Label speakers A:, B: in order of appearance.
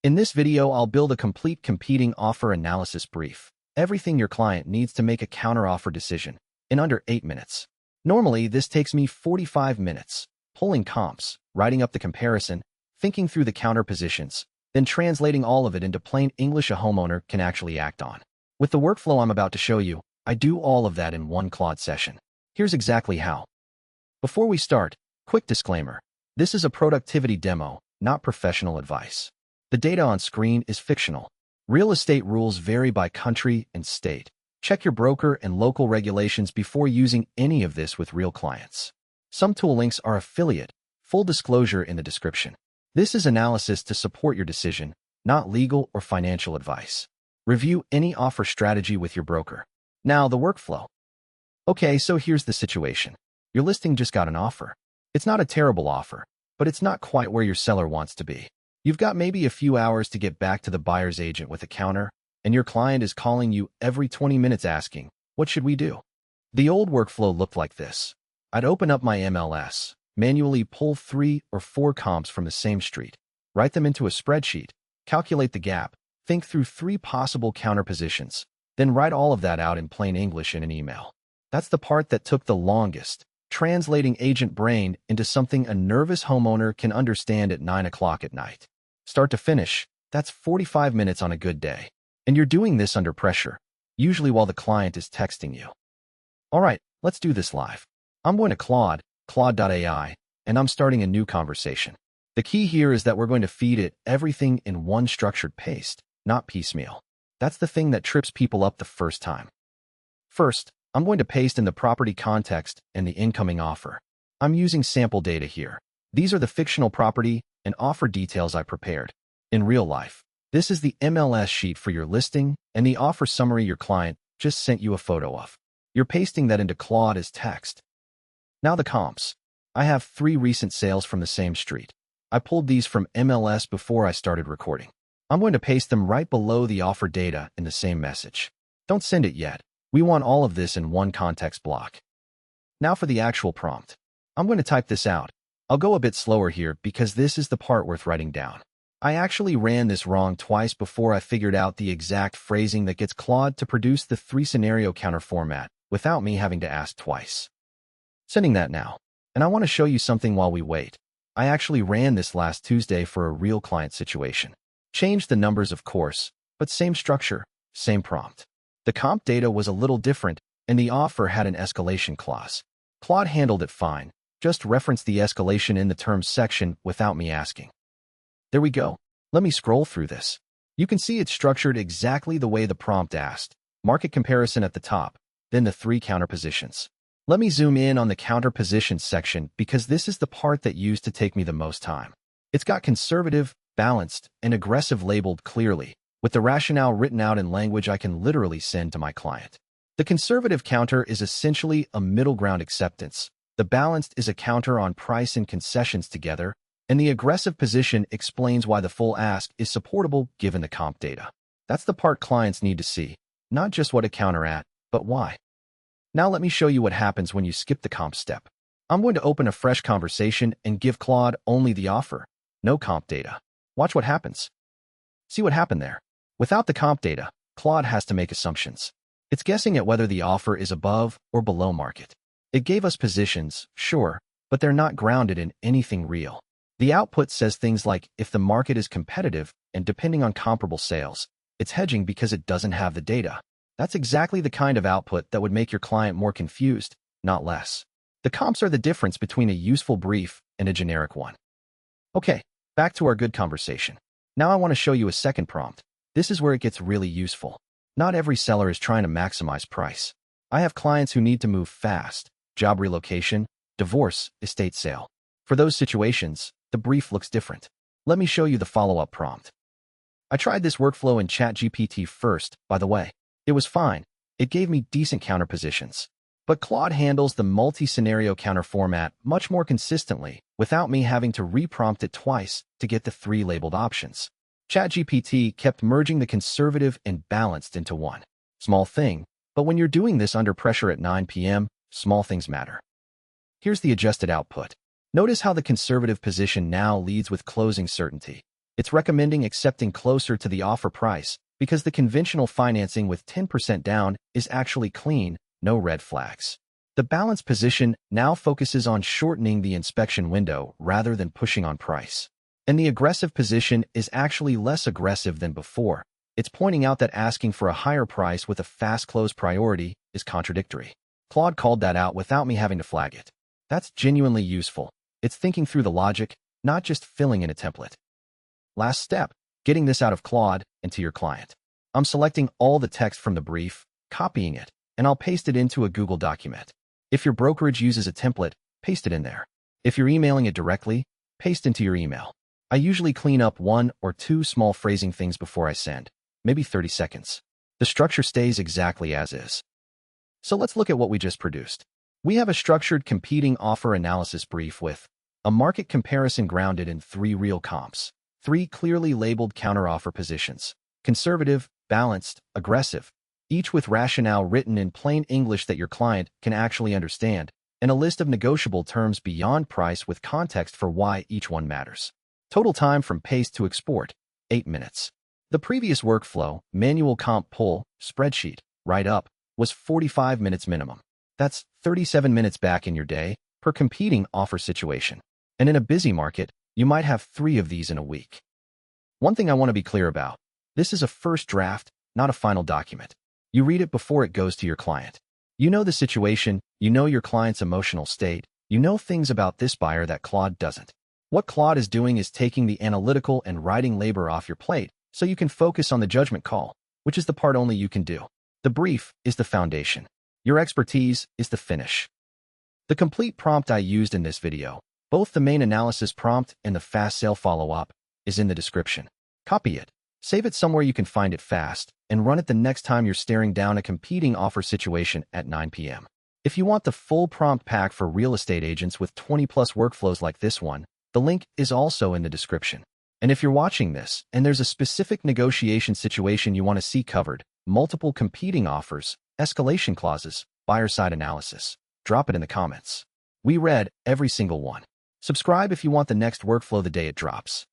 A: In this video, I'll build a complete competing offer analysis brief. Everything your client needs to make a counteroffer decision in under 8 minutes. Normally, this takes me 45 minutes, pulling comps, writing up the comparison, thinking through the counter positions, then translating all of it into plain English a homeowner can actually act on. With the workflow I'm about to show you, I do all of that in one Claude session. Here's exactly how. Before we start, quick disclaimer. This is a productivity demo, not professional advice. The data on screen is fictional. Real estate rules vary by country and state. Check your broker and local regulations before using any of this with real clients. Some tool links are affiliate. Full disclosure in the description. This is analysis to support your decision, not legal or financial advice. Review any offer strategy with your broker. Now, the workflow. Okay, so here's the situation. Your listing just got an offer. It's not a terrible offer, but it's not quite where your seller wants to be. You've got maybe a few hours to get back to the buyer's agent with a counter, and your client is calling you every 20 minutes asking, what should we do? The old workflow looked like this. I'd open up my MLS, manually pull 3 or 4 comps from the same street, write them into a spreadsheet, calculate the gap, think through 3 possible counter positions, then write all of that out in plain English in an email. That's the part that took the longest, translating agent brain into something a nervous homeowner can understand at 9 o'clock at night. Start to finish, that's 45 minutes on a good day. And you're doing this under pressure, usually while the client is texting you. All right, let's do this live. I'm going to claude.ai, and I'm starting a new conversation. The key here is that we're going to feed it everything in one structured paste, not piecemeal. That's the thing that trips people up the first time. First, I'm going to paste in the property context and the incoming offer. I'm using sample data here. These are the fictional property and offer details I prepared. In real life, this is the MLS sheet for your listing and the offer summary your client just sent you a photo of. You're pasting that into Claude as text. Now the comps. I have 3 recent sales from the same street. I pulled these from MLS before I started recording. I'm going to paste them right below the offer data in the same message. Don't send it yet. We want all of this in one context block. Now for the actual prompt. I'm going to type this out. I'll go a bit slower here because this is the part worth writing down. I actually ran this wrong twice before I figured out the exact phrasing that gets Claude to produce the 3-scenario counter format without me having to ask twice. Sending that now. And I want to show you something while we wait. I actually ran this last Tuesday for a real client situation. Changed the numbers, of course, but same structure, same prompt. The comp data was a little different, and the offer had an escalation clause. Claude handled it fine, just referenced the escalation in the terms section without me asking. There we go. Let me scroll through this. You can see it's structured exactly the way the prompt asked. Market comparison at the top, then the 3 counter positions. Let me zoom in on the counter positions section because this is the part that used to take me the most time. It's got conservative, balanced, and aggressive labeled clearly, with the rationale written out in language I can literally send to my client. The conservative counter is essentially a middle ground acceptance. The balanced is a counter on price and concessions together, and the aggressive position explains why the full ask is supportable given the comp data. That's the part clients need to see, not just what to counter at, but why. Now let me show you what happens when you skip the comp step. I'm going to open a fresh conversation and give Claude only the offer, no comp data. Watch what happens. See what happened there? Without the comp data, Claude has to make assumptions. It's guessing at whether the offer is above or below market. It gave us positions, sure, but they're not grounded in anything real. The output says things like, if the market is competitive and depending on comparable sales, it's hedging because it doesn't have the data. That's exactly the kind of output that would make your client more confused, not less. The comps are the difference between a useful brief and a generic one. Okay, back to our good conversation. Now I want to show you a second prompt. This is where it gets really useful. Not every seller is trying to maximize price. I have clients who need to move fast. Job relocation, divorce, estate sale. For those situations, the brief looks different. Let me show you the follow-up prompt. I tried this workflow in ChatGPT first, by the way. It was fine. It gave me decent counter positions. But Claude handles the multi-scenario counter format much more consistently without me having to re-prompt it twice to get the 3 labeled options. ChatGPT kept merging the conservative and balanced into one. Small thing, but when you're doing this under pressure at 9 p.m., small things matter. Here's the adjusted output. Notice how the conservative position now leads with closing certainty. It's recommending accepting closer to the offer price because the conventional financing with 10% down is actually clean, no red flags. The balanced position now focuses on shortening the inspection window rather than pushing on price. And the aggressive position is actually less aggressive than before. It's pointing out that asking for a higher price with a fast close priority is contradictory. Claude called that out without me having to flag it. That's genuinely useful. It's thinking through the logic, not just filling in a template. Last step, getting this out of Claude and to your client. I'm selecting all the text from the brief, copying it, and I'll paste it into a Google document. If your brokerage uses a template, paste it in there. If you're emailing it directly, paste into your email. I usually clean up 1 or 2 small phrasing things before I send, maybe 30 seconds. The structure stays exactly as is. So let's look at what we just produced. We have a structured competing offer analysis brief with a market comparison grounded in 3 real comps, 3 clearly labeled counteroffer positions, conservative, balanced, aggressive, each with rationale written in plain English that your client can actually understand, and a list of negotiable terms beyond price with context for why each one matters. Total time from paste to export, 8 minutes. The previous workflow, manual comp pull, spreadsheet, write-up, was 45 minutes minimum. That's 37 minutes back in your day per competing offer situation. And in a busy market, you might have 3 of these in a week. One thing I want to be clear about, this is a first draft, not a final document. You read it before it goes to your client. You know the situation, you know your client's emotional state, you know things about this buyer that Claude doesn't. What Claude is doing is taking the analytical and writing labor off your plate so you can focus on the judgment call, which is the part only you can do. The brief is the foundation. Your expertise is the finish. The complete prompt I used in this video, both the main analysis prompt and the fast sale follow-up, is in the description. Copy it, save it somewhere you can find it fast, and run it the next time you're staring down a competing offer situation at 9 p.m. If you want the full prompt pack for real estate agents with 20-plus workflows like this one, the link is also in the description. And if you're watching this and there's a specific negotiation situation you want to see covered, multiple competing offers, escalation clauses, buyer-side analysis, drop it in the comments. We read every single one. Subscribe if you want the next workflow the day it drops.